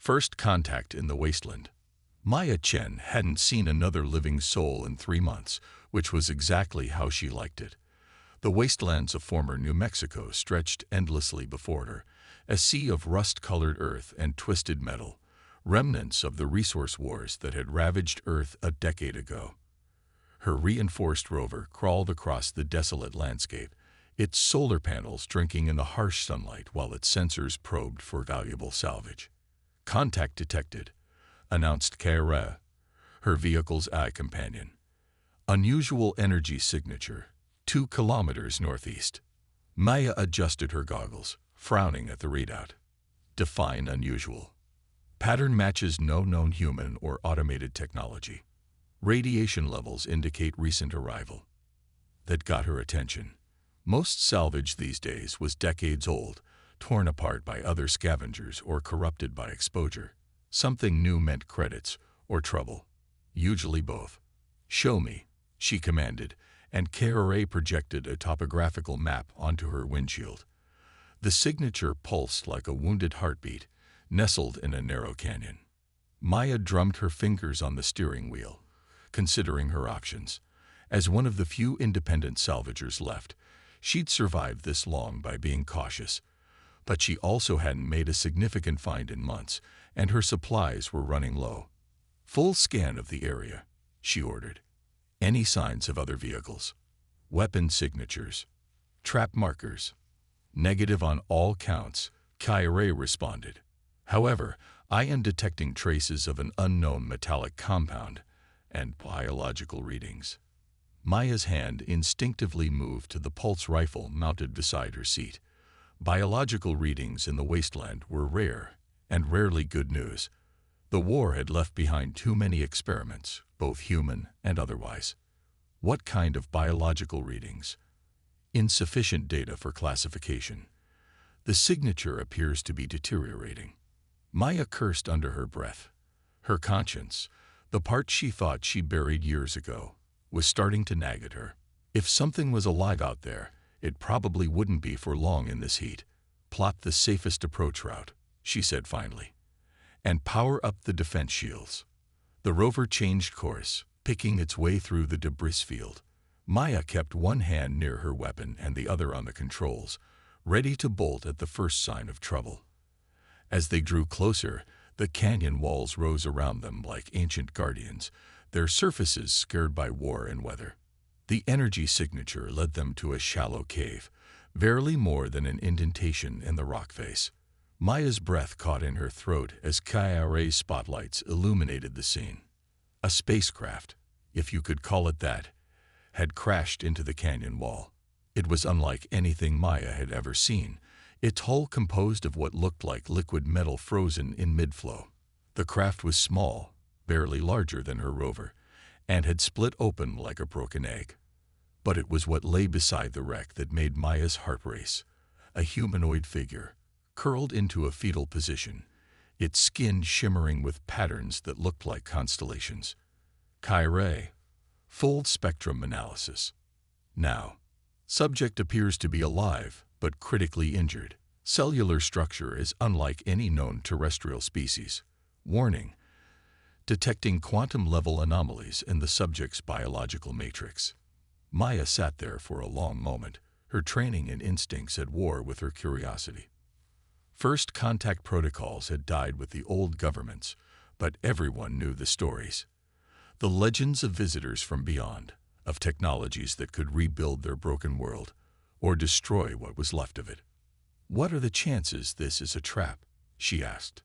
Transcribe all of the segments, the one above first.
First contact in the wasteland. Maya Chen hadn't seen another living soul in 3 months, which was exactly how she liked it. The wastelands of former New Mexico stretched endlessly before her, a sea of rust-colored earth and twisted metal, remnants of the resource wars that had ravaged Earth a decade ago. Her reinforced rover crawled across the desolate landscape, its solar panels drinking in the harsh sunlight while its sensors probed for valuable salvage. "Contact detected," announced Kara, her vehicle's eye companion. "Unusual energy signature, 2 kilometers northeast." Maya adjusted her goggles, frowning at the readout. "Define unusual." "Pattern matches no known human or automated technology. Radiation levels indicate recent arrival." That got her attention. Most salvage these days was decades old, torn apart by other scavengers or corrupted by exposure. Something new meant credits or trouble. Usually both. "Show me," she commanded, and Kara projected a topographical map onto her windshield. The signature pulsed like a wounded heartbeat, nestled in a narrow canyon. Maya drummed her fingers on the steering wheel, considering her options. As one of the few independent salvagers left, she'd survived this long by being cautious. But she also hadn't made a significant find in months, and her supplies were running low. "Full scan of the area," she ordered. "Any signs of other vehicles? Weapon signatures? Trap markers?" "Negative on all counts," Kyrie responded. "However, I am detecting traces of an unknown metallic compound and biological readings." Maya's hand instinctively moved to the pulse rifle mounted beside her seat. Biological readings in the wasteland were rare, and rarely good news. The war had left behind too many experiments, both human and otherwise. What kind of biological readings? Insufficient data for classification. The signature appears to be deteriorating. Maya cursed under her breath. Her conscience, the part she thought she buried years ago, was starting to nag at her. If something was alive out there, it probably wouldn't be for long in this heat. "Plot the safest approach route," she said finally, "and power up the defense shields." The rover changed course, picking its way through the debris field. Maya kept one hand near her weapon and the other on the controls, ready to bolt at the first sign of trouble. As they drew closer, the canyon walls rose around them like ancient guardians, their surfaces scarred by war and weather. The energy signature led them to a shallow cave, barely more than an indentation in the rock face. Maya's breath caught in her throat as Kyrie's spotlights illuminated the scene. A spacecraft, if you could call it that, had crashed into the canyon wall. It was unlike anything Maya had ever seen, its hull composed of what looked like liquid metal frozen in mid-flow. The craft was small, barely larger than her rover, and had split open like a broken egg. But it was what lay beside the wreck that made Maya's heart race. A humanoid figure, curled into a fetal position, its skin shimmering with patterns that looked like constellations. Kyrie. Full spectrum analysis. Now, subject appears to be alive, but critically injured. Cellular structure is unlike any known terrestrial species. Warning: detecting quantum-level anomalies in the subject's biological matrix. Maya sat there for a long moment, her training and instincts at war with her curiosity. First contact protocols had died with the old governments, but everyone knew the stories. The legends of visitors from beyond, of technologies that could rebuild their broken world, or destroy what was left of it. "What are the chances this is a trap?" she asked.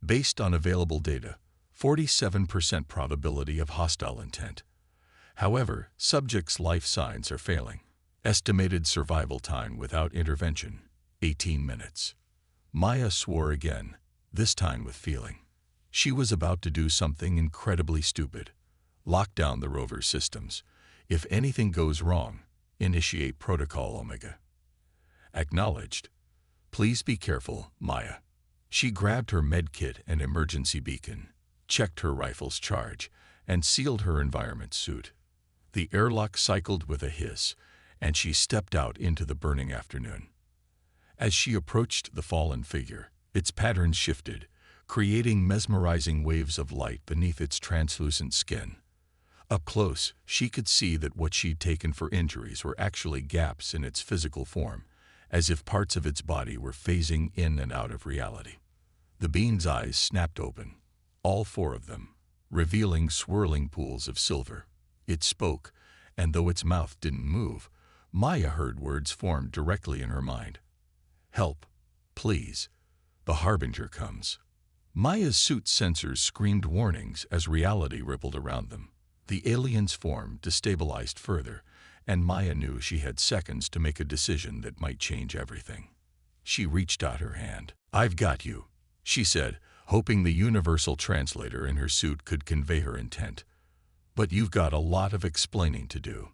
"Based on available data, 47% probability of hostile intent. However, subjects' life signs are failing. Estimated survival time without intervention, 18 minutes. Maya swore again, this time with feeling. She was about to do something incredibly stupid. Lock down the rover's systems. If anything goes wrong, initiate Protocol Omega. Acknowledged. Please be careful, Maya. She grabbed her medkit and emergency beacon, checked her rifle's charge, and sealed her environment suit. The airlock cycled with a hiss, and she stepped out into the burning afternoon. As she approached the fallen figure, its patterns shifted, creating mesmerizing waves of light beneath its translucent skin. Up close, she could see that what she'd taken for injuries were actually gaps in its physical form, as if parts of its body were phasing in and out of reality. The being's eyes snapped open, all four of them, revealing swirling pools of silver. It spoke, and though its mouth didn't move, Maya heard words formed directly in her mind. "Help, please. The Harbinger comes." Maya's suit sensors screamed warnings as reality rippled around them. The alien's form destabilized further, and Maya knew she had seconds to make a decision that might change everything. She reached out her hand. "I've got you," she said, hoping the universal translator in her suit could convey her intent. "But you've got a lot of explaining to do."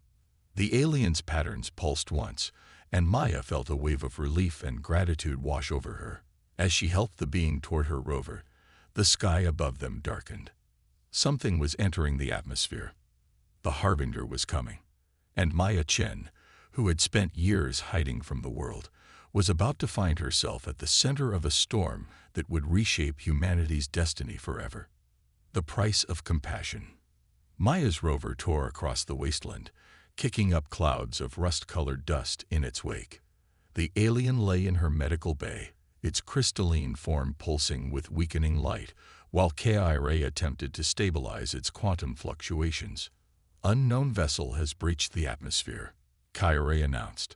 The alien's patterns pulsed once, and Maya felt a wave of relief and gratitude wash over her. As she helped the being toward her rover, the sky above them darkened. Something was entering the atmosphere. The Harbinger was coming, and Maya Chen, who had spent years hiding from the world, was about to find herself at the center of a storm that would reshape humanity's destiny forever. The price of compassion. Maya's rover tore across the wasteland, kicking up clouds of rust-colored dust in its wake. The alien lay in her medical bay, its crystalline form pulsing with weakening light, while KIRA attempted to stabilize its quantum fluctuations. "Unknown vessel has breached the atmosphere," KIRA announced.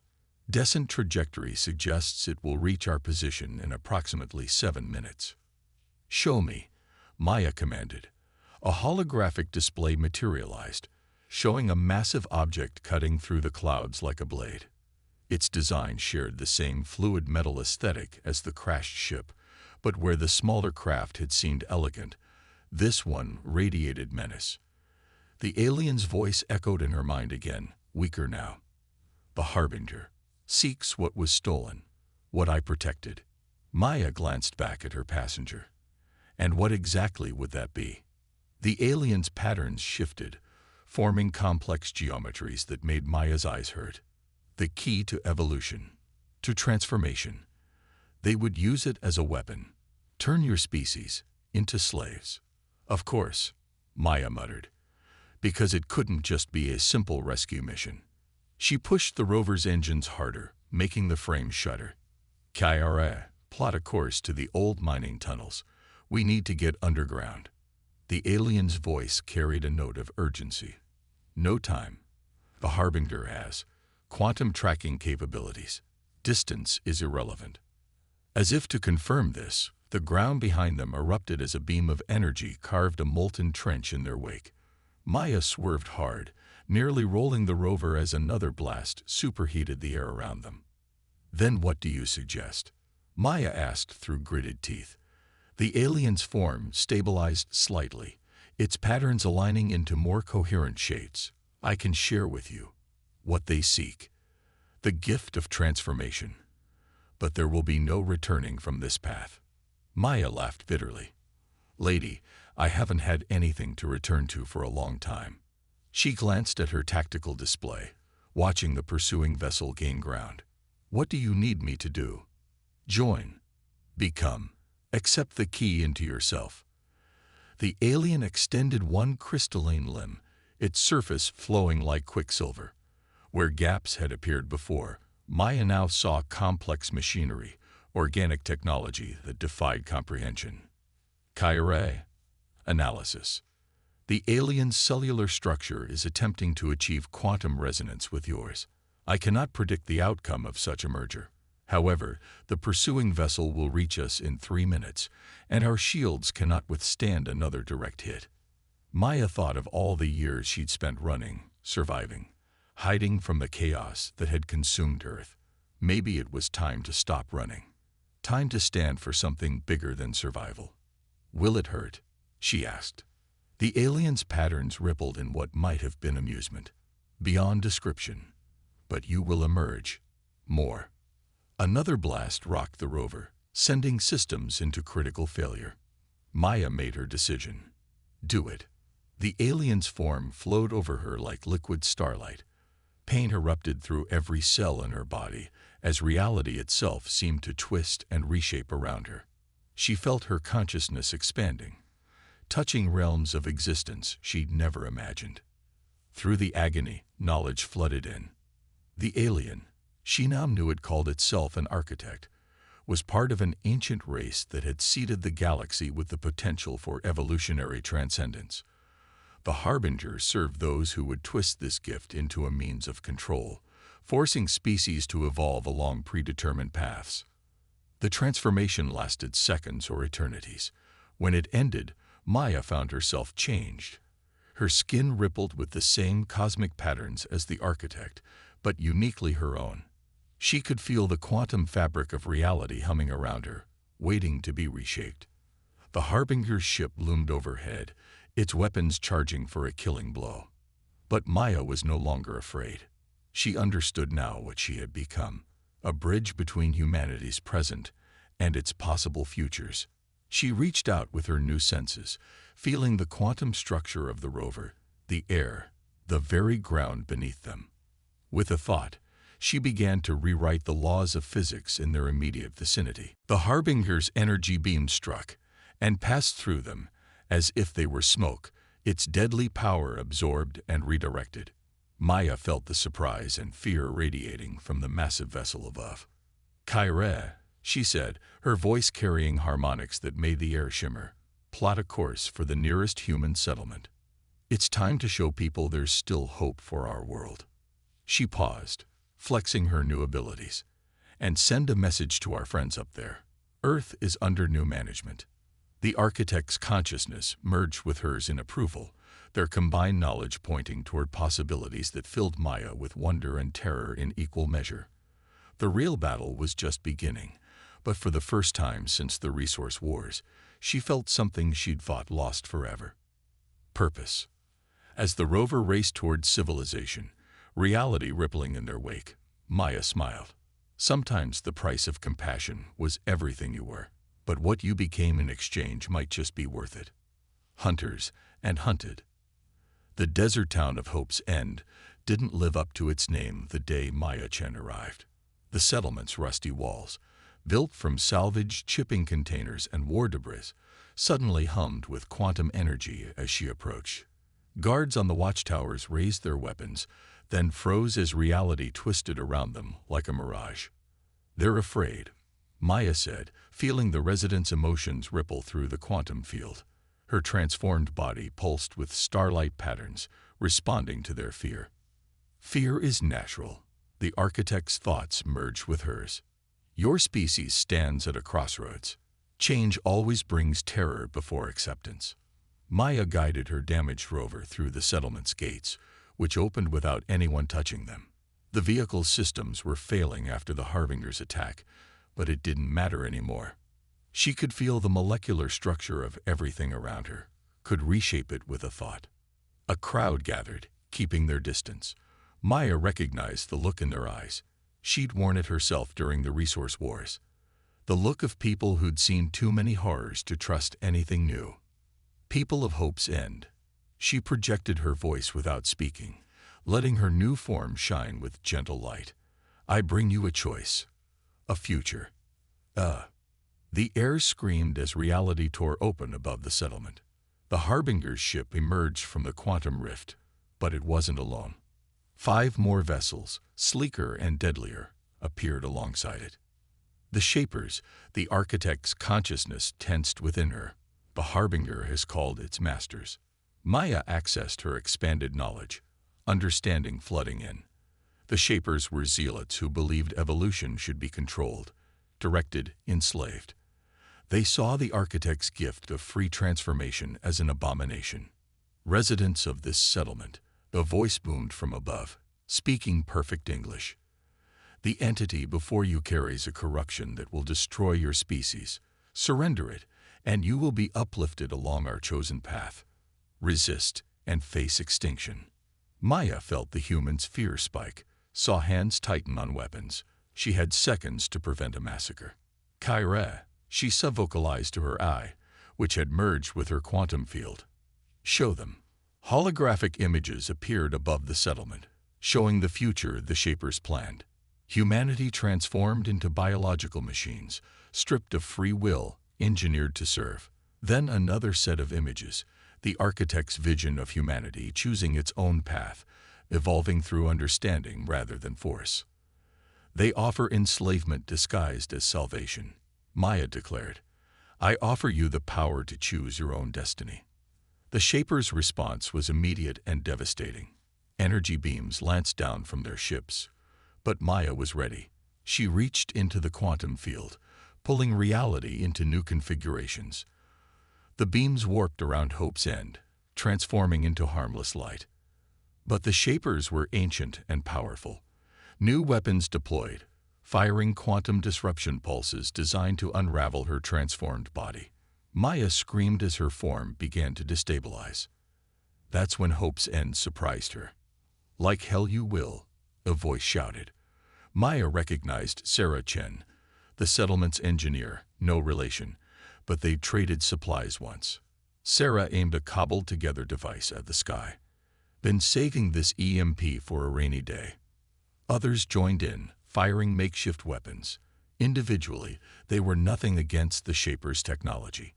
"Descent trajectory suggests it will reach our position in approximately 7 minutes." "Show me," Maya commanded. A holographic display materialized, showing a massive object cutting through the clouds like a blade. Its design shared the same fluid metal aesthetic as the crashed ship, but where the smaller craft had seemed elegant, this one radiated menace. The alien's voice echoed in her mind again, weaker now. "The Harbinger seeks what was stolen, what I protected." Maya glanced back at her passenger. And what exactly would that be? The alien's patterns shifted, forming complex geometries that made Maya's eyes hurt. The key to evolution, to transformation. They would use it as a weapon. "Turn your species into slaves." "Of course," Maya muttered, because it couldn't just be a simple rescue mission. She pushed the rover's engines harder, making the frame shudder. "KIRA, plot a course to the old mining tunnels. We need to get underground." The alien's voice carried a note of urgency. "No time. The Harbinger has quantum tracking capabilities. Distance is irrelevant." As if to confirm this, the ground behind them erupted as a beam of energy carved a molten trench in their wake. Maya swerved hard, nearly rolling the rover as another blast superheated the air around them. "Then what do you suggest?" Maya asked through gritted teeth. The alien's form stabilized slightly, its patterns aligning into more coherent shapes. "I can share with you what they seek, the gift of transformation. But there will be no returning from this path." Maya laughed bitterly. "Lady, I haven't had anything to return to for a long time." She glanced at her tactical display, watching the pursuing vessel gain ground. "What do you need me to do?" "Join. Become. Accept the key into yourself." The alien extended one crystalline limb, its surface flowing like quicksilver. Where gaps had appeared before, Maya now saw complex machinery, organic technology that defied comprehension. KIRA. Analysis. The alien's cellular structure is attempting to achieve quantum resonance with yours. I cannot predict the outcome of such a merger. However, the pursuing vessel will reach us in 3 minutes, and our shields cannot withstand another direct hit. Maya thought of all the years she'd spent running, surviving, hiding from the chaos that had consumed Earth. Maybe it was time to stop running. Time to stand for something bigger than survival. "Will it hurt?" she asked. The alien's patterns rippled in what might have been amusement, beyond description. "But you will emerge. More." Another blast rocked the rover, sending systems into critical failure. Maya made her decision. "Do it." The alien's form flowed over her like liquid starlight. Pain erupted through every cell in her body, as reality itself seemed to twist and reshape around her. She felt her consciousness expanding, touching realms of existence she'd never imagined. Through the agony, knowledge flooded in. The alien, she now knew it called itself an architect, was part of an ancient race that had seeded the galaxy with the potential for evolutionary transcendence. The Harbinger served those who would twist this gift into a means of control, forcing species to evolve along predetermined paths. The transformation lasted seconds or eternities. When it ended, Maya found herself changed. Her skin rippled with the same cosmic patterns as the architect, but uniquely her own. She could feel the quantum fabric of reality humming around her, waiting to be reshaped. The Harbinger's ship loomed overhead, its weapons charging for a killing blow. But Maya was no longer afraid. She understood now what she had become, a bridge between humanity's present and its possible futures. She reached out with her new senses, feeling the quantum structure of the rover, the air, the very ground beneath them. With a thought, she began to rewrite the laws of physics in their immediate vicinity. The Harbinger's energy beam struck and passed through them, as if they were smoke, its deadly power absorbed and redirected. Maya felt the surprise and fear radiating from the massive vessel above. "Kyre," she said, her voice carrying harmonics that made the air shimmer, "plot a course for the nearest human settlement. It's time to show people there's still hope for our world." She paused, flexing her new abilities. "And send a message to our friends up there. Earth is under new management." The architect's consciousness merged with hers in approval, their combined knowledge pointing toward possibilities that filled Maya with wonder and terror in equal measure. The real battle was just beginning, but for the first time since the resource wars, she felt something she'd thought lost forever. Purpose. As the rover raced toward civilization, reality rippling in their wake, Maya smiled. Sometimes the price of compassion was everything you were, but what you became in exchange might just be worth it. Hunters and hunted. The desert town of Hope's End didn't live up to its name the day Maya Chen arrived. The settlement's rusty walls, built from salvaged shipping containers and war debris, suddenly hummed with quantum energy as she approached. Guards on the watchtowers raised their weapons, then froze as reality twisted around them like a mirage. "They're afraid," Maya said, feeling the residents' emotions ripple through the quantum field. Her transformed body pulsed with starlight patterns, responding to their fear. "Fear is natural." The architect's thoughts merged with hers. "Your species stands at a crossroads. Change always brings terror before acceptance." Maya guided her damaged rover through the settlement's gates, which opened without anyone touching them. The vehicle's systems were failing after the Harbinger's attack, but it didn't matter anymore. She could feel the molecular structure of everything around her, could reshape it with a thought. A crowd gathered, keeping their distance. Maya recognized the look in their eyes. She'd worn it herself during the resource wars. The look of people who'd seen too many horrors to trust anything new. "People of Hope's End." She projected her voice without speaking, letting her new form shine with gentle light. "I bring you a choice. A future." The air screamed as reality tore open above the settlement. The Harbinger's ship emerged from the quantum rift, but it wasn't alone. 5 more vessels, sleeker and deadlier, appeared alongside it. The Shapers, the architect's consciousness tensed within her. The Harbinger has called its masters. Maya accessed her expanded knowledge, understanding flooding in. The Shapers were zealots who believed evolution should be controlled, directed, enslaved. They saw the architect's gift of free transformation as an abomination. "Residents of this settlement," the voice boomed from above, speaking perfect English. "The entity before you carries a corruption that will destroy your species. Surrender it, and you will be uplifted along our chosen path. Resist and face extinction." Maya felt the human's fear spike, saw hands tighten on weapons. She had seconds to prevent a massacre. "Kyre," she subvocalized to her eye, which had merged with her quantum field. "Show them." Holographic images appeared above the settlement, showing the future the Shapers planned. Humanity transformed into biological machines, stripped of free will, engineered to serve. Then another set of images, the architect's vision of humanity choosing its own path, evolving through understanding rather than force. They offer enslavement disguised as salvation. Maya declared, "I offer you the power to choose your own destiny." The Shapers' response was immediate and devastating. Energy beams lanced down from their ships. But Maya was ready. She reached into the quantum field, pulling reality into new configurations. The beams warped around Hope's End, transforming into harmless light. But the Shapers were ancient and powerful. New weapons deployed, firing quantum disruption pulses designed to unravel her transformed body. Maya screamed as her form began to destabilize. That's when Hope's End surprised her. "Like hell you will," a voice shouted. Maya recognized Sarah Chen, the settlement's engineer, no relation, but they'd traded supplies once. Sarah aimed a cobbled-together device at the sky. "Been saving this EMP for a rainy day." Others joined in, firing makeshift weapons. Individually, they were nothing against the Shapers' technology.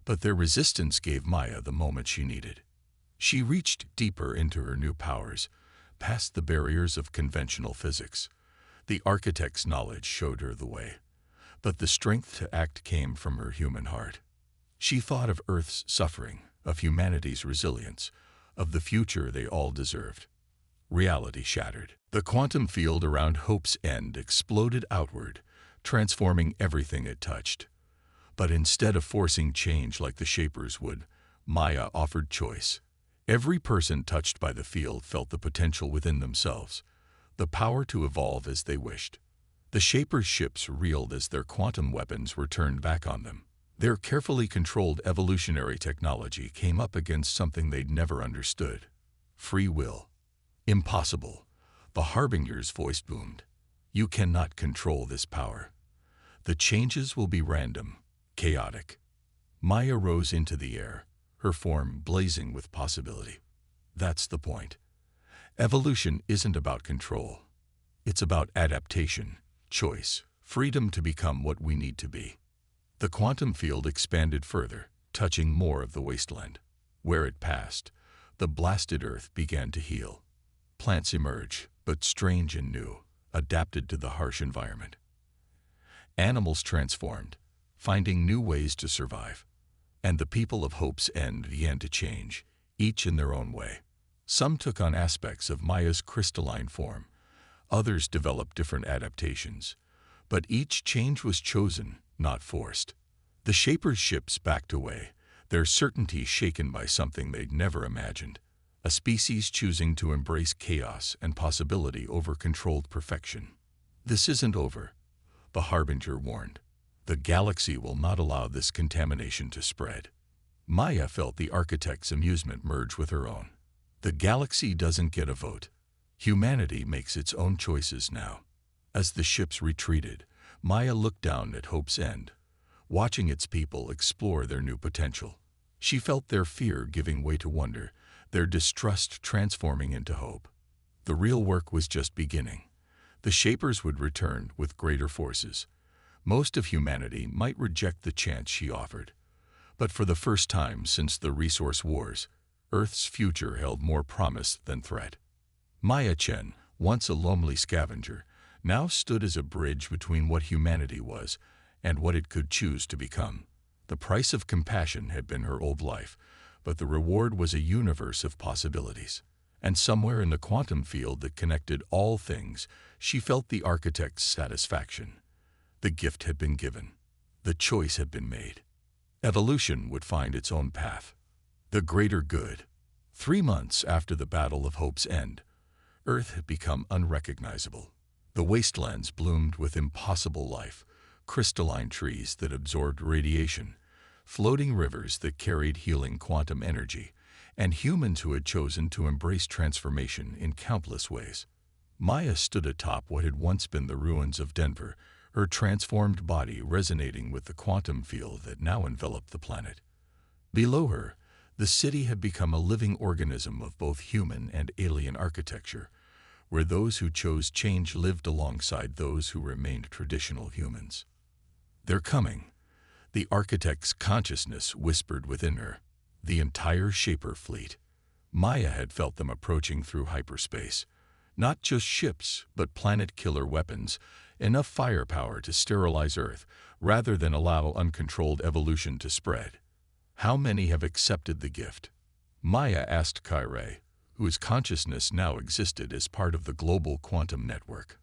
But their resistance gave Maya the moment she needed. She reached deeper into her new powers, past the barriers of conventional physics. The architect's knowledge showed her the way. But the strength to act came from her human heart. She thought of Earth's suffering, of humanity's resilience, of the future they all deserved. Reality shattered. The quantum field around Hope's End exploded outward, transforming everything it touched. But instead of forcing change like the Shapers would, Maya offered choice. Every person touched by the field felt the potential within themselves, the power to evolve as they wished. The Shapers' ships reeled as their quantum weapons were turned back on them. Their carefully controlled evolutionary technology came up against something they'd never understood: free will. "Impossible," the Harbinger's voice boomed. "You cannot control this power. The changes will be random, chaotic." Maya rose into the air, her form blazing with possibility. That's the point. Evolution isn't about control. It's about adaptation, choice, freedom to become what we need to be. The quantum field expanded further, touching more of the wasteland. Where it passed, the blasted earth began to heal. Plants emerged, but strange and new, adapted to the harsh environment. Animals transformed, finding new ways to survive. And the people of Hope's End began to change, each in their own way. Some took on aspects of Maya's crystalline form. Others developed different adaptations. But each change was chosen, not forced. The Shapers' ships backed away, their certainty shaken by something they'd never imagined. A species choosing to embrace chaos and possibility over controlled perfection. "This isn't over," the Harbinger warned. "The galaxy will not allow this contamination to spread." Maya felt the architect's amusement merge with her own. The galaxy doesn't get a vote. Humanity makes its own choices now. As the ships retreated, Maya looked down at Hope's End, watching its people explore their new potential. She felt their fear giving way to wonder, their distrust transforming into hope. The real work was just beginning. The Shapers would return with greater forces. Most of humanity might reject the chance she offered. But for the first time since the resource wars, Earth's future held more promise than threat. Maya Chen, once a lonely scavenger, now stood as a bridge between what humanity was and what it could choose to become. The price of compassion had been her old life, but the reward was a universe of possibilities. And somewhere in the quantum field that connected all things, she felt the architect's satisfaction. The gift had been given. The choice had been made. Evolution would find its own path. The greater good. 3 months after the Battle of Hope's End, Earth had become unrecognizable. The wastelands bloomed with impossible life, crystalline trees that absorbed radiation, floating rivers that carried healing quantum energy, and humans who had chosen to embrace transformation in countless ways. Maya stood atop what had once been the ruins of Denver, her transformed body resonating with the quantum field that now enveloped the planet. Below her, the city had become a living organism of both human and alien architecture, where those who chose change lived alongside those who remained traditional humans. "They're coming." The architect's consciousness whispered within her. The entire Shaper fleet. Maya had felt them approaching through hyperspace. Not just ships, but planet-killer weapons, enough firepower to sterilize Earth, rather than allow uncontrolled evolution to spread. How many have accepted the gift? Maya asked Kyrie, whose consciousness now existed as part of the global quantum network.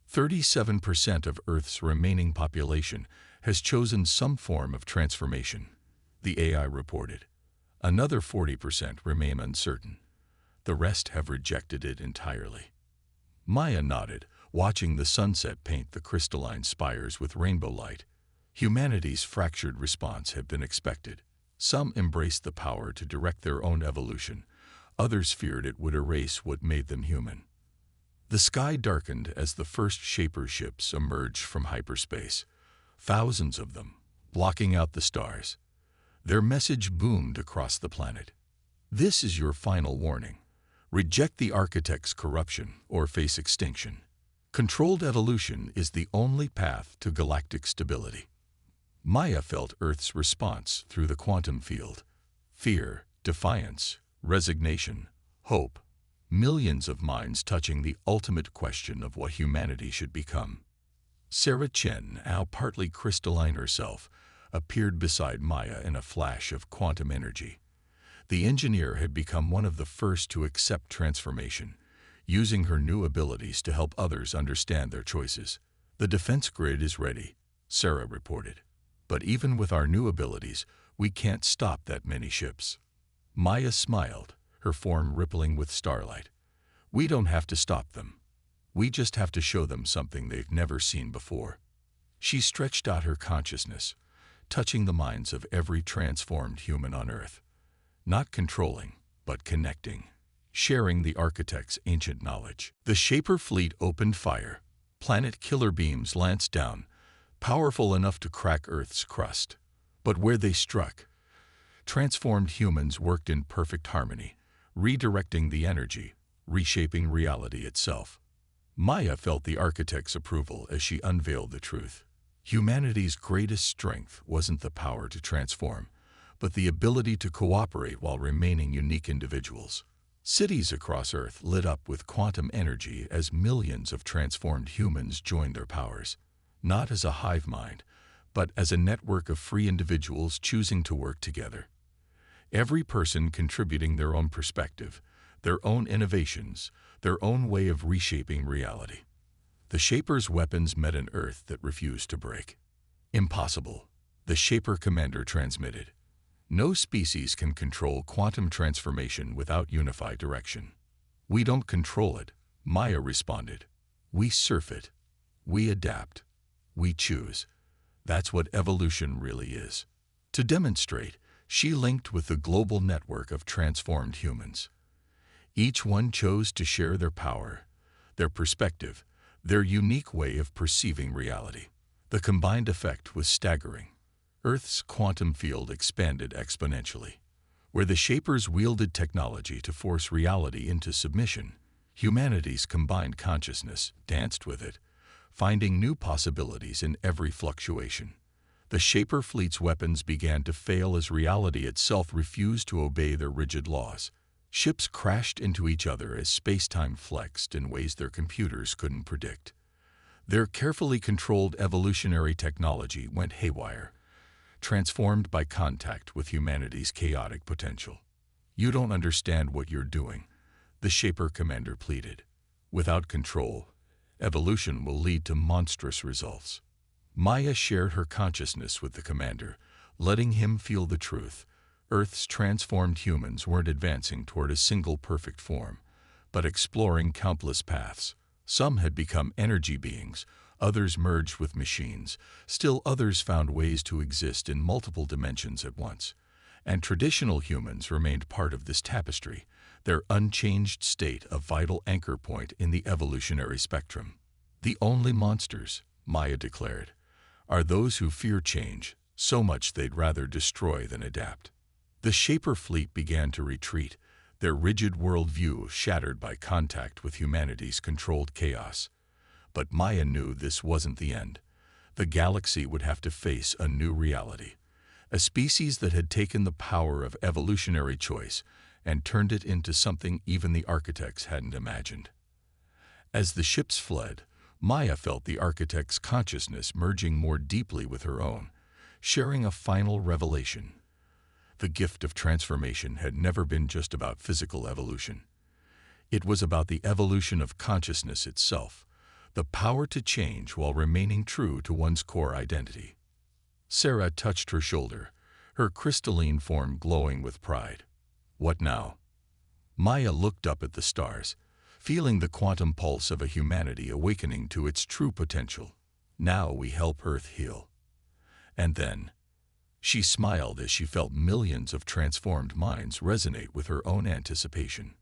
37% of Earth's remaining population has chosen some form of transformation, the AI reported. Another 40% remain uncertain. The rest have rejected it entirely. Maya nodded, watching the sunset paint the crystalline spires with rainbow light. Humanity's fractured response had been expected. Some embraced the power to direct their own evolution. Others feared it would erase what made them human. The sky darkened as the first Shaper ships emerged from hyperspace. Thousands of them, blocking out the stars. Their message boomed across the planet. This is your final warning. Reject the architect's corruption or face extinction. Controlled evolution is the only path to galactic stability. Maya felt Earth's response through the quantum field. Fear, defiance, resignation, hope. Millions of minds touching the ultimate question of what humanity should become. Sarah Chen, now partly crystalline herself, appeared beside Maya in a flash of quantum energy. The engineer had become one of the first to accept transformation, using her new abilities to help others understand their choices. The defense grid is ready, Sarah reported. But even with our new abilities, we can't stop that many ships. Maya smiled, her form rippling with starlight. We don't have to stop them. We just have to show them something they've never seen before. She stretched out her consciousness, touching the minds of every transformed human on Earth. Not controlling, but connecting, sharing the architect's ancient knowledge. The Shaper fleet opened fire. Planet killer beams lanced down, powerful enough to crack Earth's crust. But where they struck, transformed humans worked in perfect harmony, redirecting the energy, reshaping reality itself. Maya felt the architect's approval as she unveiled the truth. Humanity's greatest strength wasn't the power to transform, but the ability to cooperate while remaining unique individuals. Cities across Earth lit up with quantum energy as millions of transformed humans joined their powers, not as a hive mind, but as a network of free individuals choosing to work together. Every person contributing their own perspective, their own innovations, their own way of reshaping reality. The Shaper's weapons met an Earth that refused to break. Impossible, the Shaper commander transmitted. No species can control quantum transformation without unified direction. We don't control it, Maya responded. We surf it. We adapt. We choose. That's what evolution really is. To demonstrate, she linked with the global network of transformed humans. Each one chose to share their power, their perspective, their unique way of perceiving reality. The combined effect was staggering. Earth's quantum field expanded exponentially. Where the Shapers wielded technology to force reality into submission, humanity's combined consciousness danced with it, finding new possibilities in every fluctuation. The Shaper fleet's weapons began to fail as reality itself refused to obey their rigid laws. Ships crashed into each other as space-time flexed in ways their computers couldn't predict. Their carefully controlled evolutionary technology went haywire, transformed by contact with humanity's chaotic potential. You don't understand what you're doing, the Shaper commander pleaded. Without control, evolution will lead to monstrous results. Maya shared her consciousness with the commander, letting him feel the truth. Earth's transformed humans weren't advancing toward a single perfect form, but exploring countless paths. Some had become energy beings, others merged with machines, still others found ways to exist in multiple dimensions at once. And traditional humans remained part of this tapestry, their unchanged state a vital anchor point in the evolutionary spectrum. The only monsters, Maya declared, are those who fear change so much they'd rather destroy than adapt. The Shaper fleet began to retreat, their rigid worldview shattered by contact with humanity's controlled chaos. But Maya knew this wasn't the end. The galaxy would have to face a new reality, a species that had taken the power of evolutionary choice and turned it into something even the architects hadn't imagined. As the ships fled, Maya felt the architect's consciousness merging more deeply with her own, sharing a final revelation. The gift of transformation had never been just about physical evolution. It was about the evolution of consciousness itself, the power to change while remaining true to one's core identity. Sarah touched her shoulder, her crystalline form glowing with pride. What now? Maya looked up at the stars, feeling the quantum pulse of a humanity awakening to its true potential. Now we help Earth heal. And then, she smiled as she felt millions of transformed minds resonate with her own anticipation.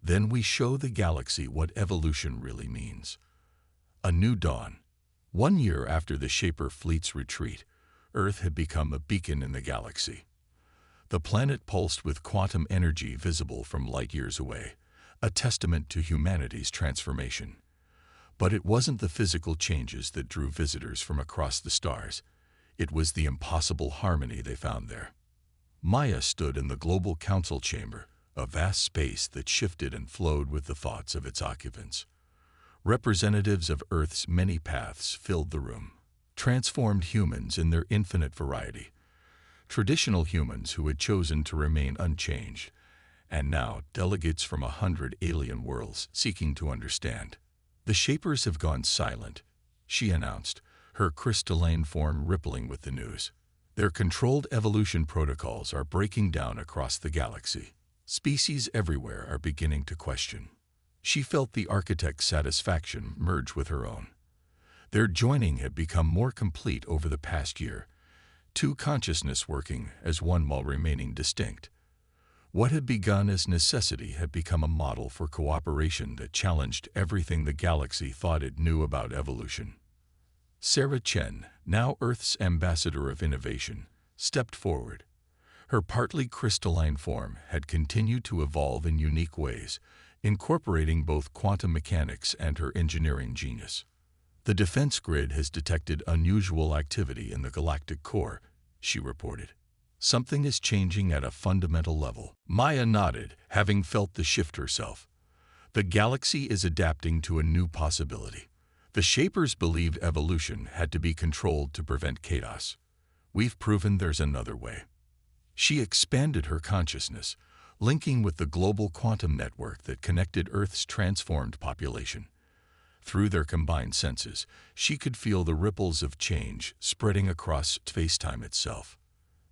Then we show the galaxy what evolution really means. A new dawn. 1 year after the Shaper fleet's retreat, Earth had become a beacon in the galaxy. The planet pulsed with quantum energy visible from light years away, a testament to humanity's transformation. But it wasn't the physical changes that drew visitors from across the stars. It was the impossible harmony they found there. Maya stood in the Global Council chamber, a vast space that shifted and flowed with the thoughts of its occupants. Representatives of Earth's many paths filled the room, transformed humans in their infinite variety, traditional humans who had chosen to remain unchanged, and now delegates from 100 alien worlds seeking to understand. The Shapers have gone silent, she announced, her crystalline form rippling with the news. Their controlled evolution protocols are breaking down across the galaxy. Species everywhere are beginning to question. She felt the architect's satisfaction merge with her own. Their joining had become more complete over the past year, two consciousness working as one while remaining distinct. What had begun as necessity had become a model for cooperation that challenged everything the galaxy thought it knew about evolution. Sarah Chen, now Earth's ambassador of innovation, stepped forward. Her partly crystalline form had continued to evolve in unique ways, incorporating both quantum mechanics and her engineering genius. The defense grid has detected unusual activity in the galactic core, she reported. Something is changing at a fundamental level. Maya nodded, having felt the shift herself. The galaxy is adapting to a new possibility. The Shapers believed evolution had to be controlled to prevent chaos. We've proven there's another way. She expanded her consciousness, linking with the global quantum network that connected Earth's transformed population. Through their combined senses, she could feel the ripples of change spreading across space-time itself.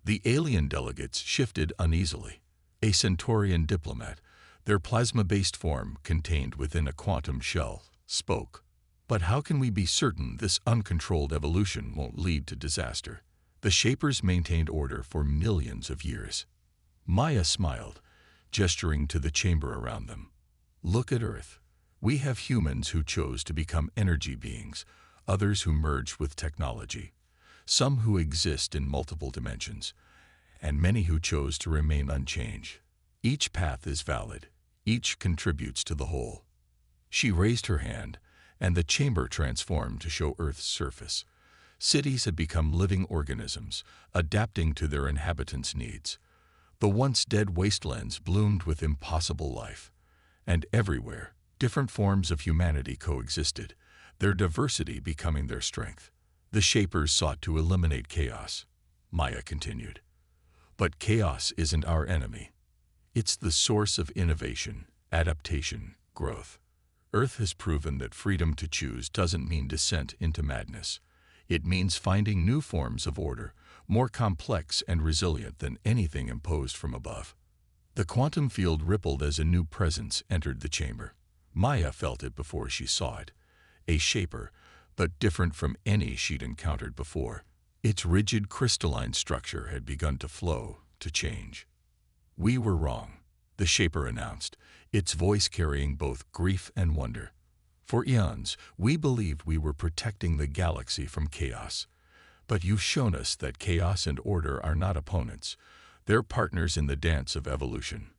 The alien delegates shifted uneasily. A Centaurian diplomat, their plasma-based form contained within a quantum shell, spoke. But how can we be certain this uncontrolled evolution won't lead to disaster? The Shapers maintained order for millions of years. Maya smiled, gesturing to the chamber around them. Look at Earth. We have humans who chose to become energy beings, others who merged with technology, some who exist in multiple dimensions, and many who chose to remain unchanged. Each path is valid. Each contributes to the whole. She raised her hand, and the chamber transformed to show Earth's surface. Cities had become living organisms, adapting to their inhabitants' needs. The once dead wastelands bloomed with impossible life. And everywhere, different forms of humanity coexisted, their diversity becoming their strength. The Shapers sought to eliminate chaos, Maya continued. But chaos isn't our enemy. It's the source of innovation, adaptation, growth. Earth has proven that freedom to choose doesn't mean descent into madness. It means finding new forms of order, more complex and resilient than anything imposed from above. The quantum field rippled as a new presence entered the chamber. Maya felt it before she saw it. A Shaper, but different from any she'd encountered before. Its rigid crystalline structure had begun to flow, to change. We were wrong, the Shaper announced, its voice carrying both grief and wonder. For eons, we believed we were protecting the galaxy from chaos. But you've shown us that chaos and order are not opponents. They're partners in the dance of evolution.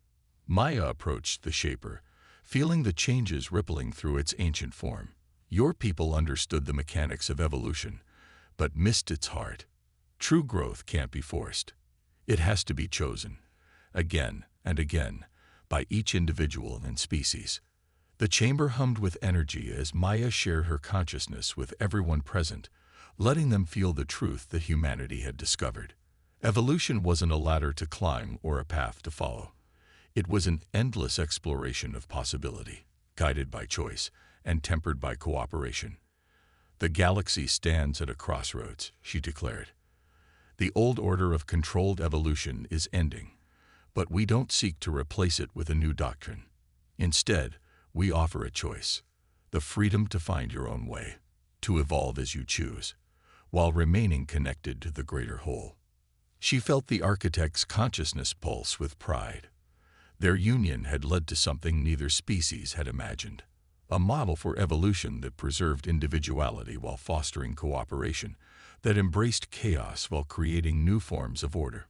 Maya approached the Shaper, feeling the changes rippling through its ancient form. Your people understood the mechanics of evolution, but missed its heart. True growth can't be forced. It has to be chosen, again and again, by each individual and species. The chamber hummed with energy as Maya shared her consciousness with everyone present, letting them feel the truth that humanity had discovered. Evolution wasn't a ladder to climb or a path to follow. It was an endless exploration of possibility, guided by choice and tempered by cooperation. The galaxy stands at a crossroads, she declared. The old order of controlled evolution is ending, but we don't seek to replace it with a new doctrine. Instead, we offer a choice, the freedom to find your own way, to evolve as you choose, while remaining connected to the greater whole. She felt the architect's consciousness pulse with pride. Their union had led to something neither species had imagined, a model for evolution that preserved individuality while fostering cooperation, that embraced chaos while creating new forms of order.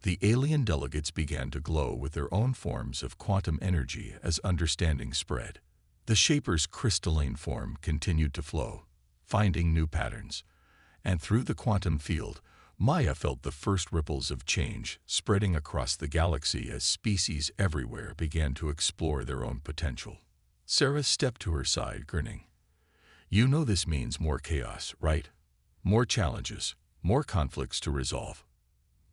The alien delegates began to glow with their own forms of quantum energy as understanding spread. The Shaper's crystalline form continued to flow, finding new patterns. And through the quantum field, Maya felt the first ripples of change spreading across the galaxy as species everywhere began to explore their own potential. Sarah stepped to her side, grinning. "You know this means more chaos, right? More challenges, more conflicts to resolve."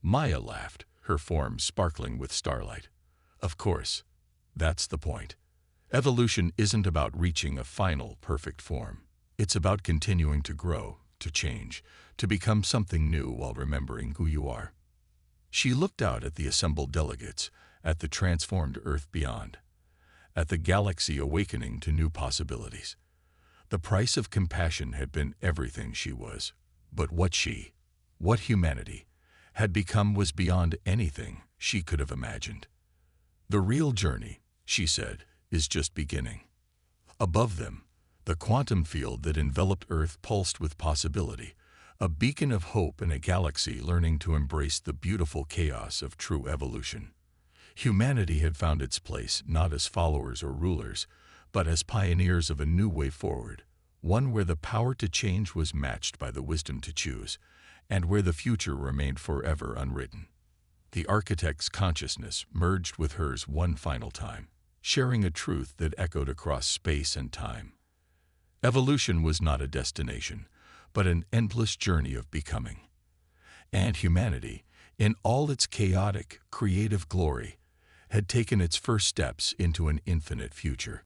Maya laughed, her form sparkling with starlight. "Of course, that's the point. Evolution isn't about reaching a final, perfect form. It's about continuing to grow, to change, to become something new while remembering who you are." She looked out at the assembled delegates, at the transformed Earth beyond, at the galaxy awakening to new possibilities. The price of compassion had been everything she was, but what humanity, had become was beyond anything she could have imagined. "The real journey," she said, "is just beginning." Above them, the quantum field that enveloped Earth pulsed with possibility, a beacon of hope in a galaxy learning to embrace the beautiful chaos of true evolution. Humanity had found its place not as followers or rulers, but as pioneers of a new way forward, one where the power to change was matched by the wisdom to choose, and where the future remained forever unwritten. The architect's consciousness merged with hers one final time, sharing a truth that echoed across space and time. Evolution was not a destination, but an endless journey of becoming. And humanity, in all its chaotic, creative glory, had taken its first steps into an infinite future.